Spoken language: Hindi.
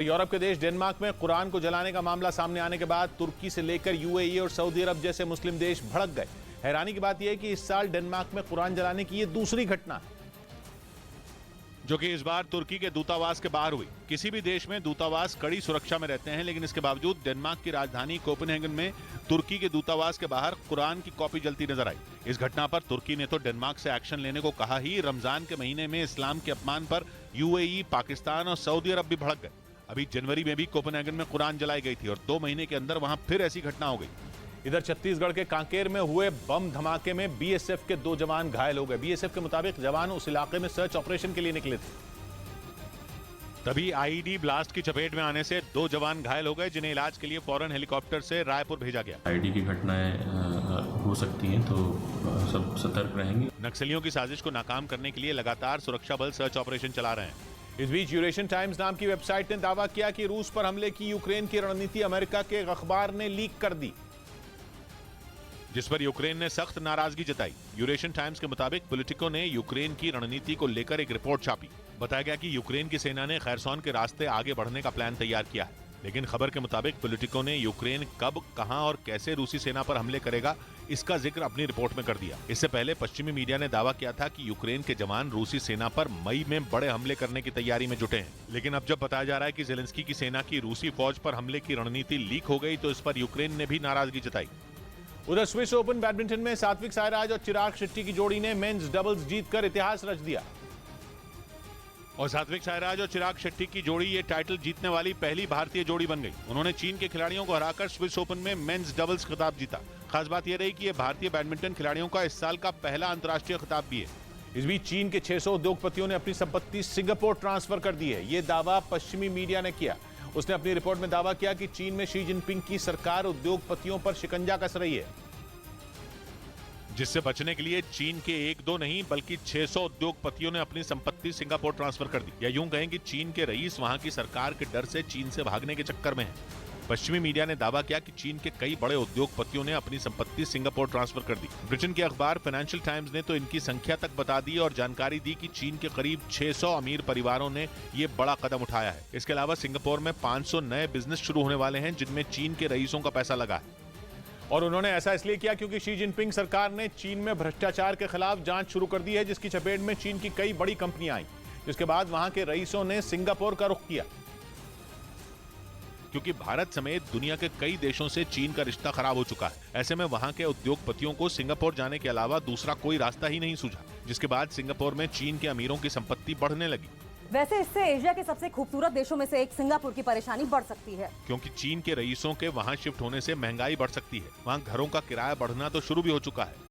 यूरोप के देश डेनमार्क में कुरान को जलाने का मामला सामने आने के बाद तुर्की से लेकर यूएई और सऊदी अरब जैसे मुस्लिम देश भड़क गए। हैरानी की बात यह है कि इस साल डेनमार्क में कुरान जलाने की यह दूसरी घटना है, जो कि इस बार तुर्की के दूतावास के बाहर हुई। किसी भी देश में दूतावास कड़ी सुरक्षा में रहते हैं, लेकिन इसके बावजूद डेनमार्क की राजधानी कोपेनहेगन में तुर्की के दूतावास के बाहर कुरान की कॉपी जलती नजर आई। इस घटना पर तुर्की ने तो डेनमार्क से एक्शन लेने को कहा ही, रमजान के महीने में इस्लाम के अपमान पर यूएई, पाकिस्तान और सऊदी अरब भी भड़क गए। अभी जनवरी में भी कोपेनहेगन में कुरान जलाई गई थी और 2 महीने के अंदर वहां फिर ऐसी घटना हो गई। इधर छत्तीसगढ़ के कांकेर में हुए बम धमाके में बीएसएफ के 2 जवान घायल हो गए। बीएसएफ के मुताबिक जवान उस इलाके में सर्च ऑपरेशन के लिए निकले थे, तभी आईईडी ब्लास्ट की चपेट में आने से 2 जवान घायल हो गए, जिन्हें इलाज के लिए फौरन हेलीकॉप्टर से रायपुर भेजा गया। आईईडी की घटनाएं हो सकती हैं, तो सब सतर्क रहेंगे। नक्सलियों की साजिश को नाकाम करने के लिए लगातार सुरक्षा बल सर्च ऑपरेशन चला रहे हैं। इस बीच यूरेशियन टाइम्स नाम की वेबसाइट ने दावा किया कि रूस पर हमले की यूक्रेन की रणनीति अमेरिका के एक अखबार ने लीक कर दी, जिस पर यूक्रेन ने सख्त नाराजगी जताई। यूरेशियन टाइम्स के मुताबिक पॉलिटिको ने यूक्रेन की रणनीति को लेकर एक रिपोर्ट छापी। बताया गया कि यूक्रेन की सेना ने खैरसॉन के रास्ते आगे बढ़ने का प्लान तैयार किया है, लेकिन खबर के मुताबिक पॉलिटिको ने यूक्रेन कब, कहां और कैसे रूसी सेना पर हमले करेगा, इसका जिक्र अपनी रिपोर्ट में कर दिया। इससे पहले पश्चिमी मीडिया ने दावा किया था कि यूक्रेन के जवान रूसी सेना पर मई में बड़े हमले करने की तैयारी में जुटे हैं, लेकिन अब जब बताया जा रहा है कि जेलेंस्की की सेना की रूसी फौज पर हमले की रणनीति लीक हो गई, तो इस पर यूक्रेन ने भी नाराजगी जताई। उधर स्विस ओपन बैडमिंटन में सात्विक साईराज और चिराग शेट्टी की जोड़ी ने मेंस डबल्स जीतकर इतिहास रच दिया और सात्विक साईराज और चिराग शेट्टी की जोड़ी ये टाइटल जीतने वाली पहली भारतीय जोड़ी बन गई। उन्होंने चीन के खिलाड़ियों को हराकर स्विस ओपन में मेंस डबल्स खिताब जीता। खास बात यह रही कि यह भारतीय बैडमिंटन खिलाड़ियों का इस साल का पहला अंतर्राष्ट्रीय खिताब भी है। इस बीच चीन के 600 उद्योगपतियों ने अपनी संपत्ति सिंगापुर ट्रांसफर कर दी है, यह दावा पश्चिमी मीडिया ने किया। उसने अपनी रिपोर्ट में दावा किया कि चीन में शी जिनपिंग की सरकार उद्योगपतियों पर शिकंजा कस रही है, जिससे बचने के लिए चीन के 1-2 नहीं बल्कि 600 उद्योगपतियों ने अपनी संपत्ति सिंगापुर ट्रांसफर कर दी। या यूं कहें कि चीन के रईस वहां की सरकार के डर से चीन से भागने के चक्कर में हैं। पश्चिमी मीडिया ने दावा किया कि चीन के कई बड़े उद्योगपतियों ने अपनी संपत्ति सिंगापुर ट्रांसफर कर दी। ब्रिटेन के अखबार फाइनेंशियल टाइम्स ने तो इनकी संख्या तक बता दी और जानकारी दी कि चीन के करीब 600 अमीर परिवारों ने ये बड़ा कदम उठाया है। इसके अलावा सिंगापुर में 500 नए बिजनेस शुरू होने वाले हैं, जिनमें चीन के रईसों का पैसा लगा है। और उन्होंने ऐसा इसलिए किया क्योंकि शी जिनपिंग सरकार ने चीन में भ्रष्टाचार के खिलाफ जांच शुरू कर दी है, जिसकी चपेट में चीन की कई बड़ी कंपनियां आई, जिसके बाद वहां के रईसों ने सिंगापुर का रुख किया। क्योंकि भारत समेत दुनिया के कई देशों से चीन का रिश्ता खराब हो चुका है। ऐसे में वहां के उद्योगपतियों को सिंगापुर जाने के अलावा दूसरा कोई रास्ता ही नहीं सूझा, जिसके बाद सिंगापुर में चीन के अमीरों की संपत्ति बढ़ने लगी। वैसे इससे एशिया के सबसे खूबसूरत देशों में से एक सिंगापुर की परेशानी बढ़ सकती है, क्योंकि चीन के रईसों के वहां शिफ्ट होने से महंगाई बढ़ सकती है। वहां घरों का किराया बढ़ना तो शुरू भी हो चुका है।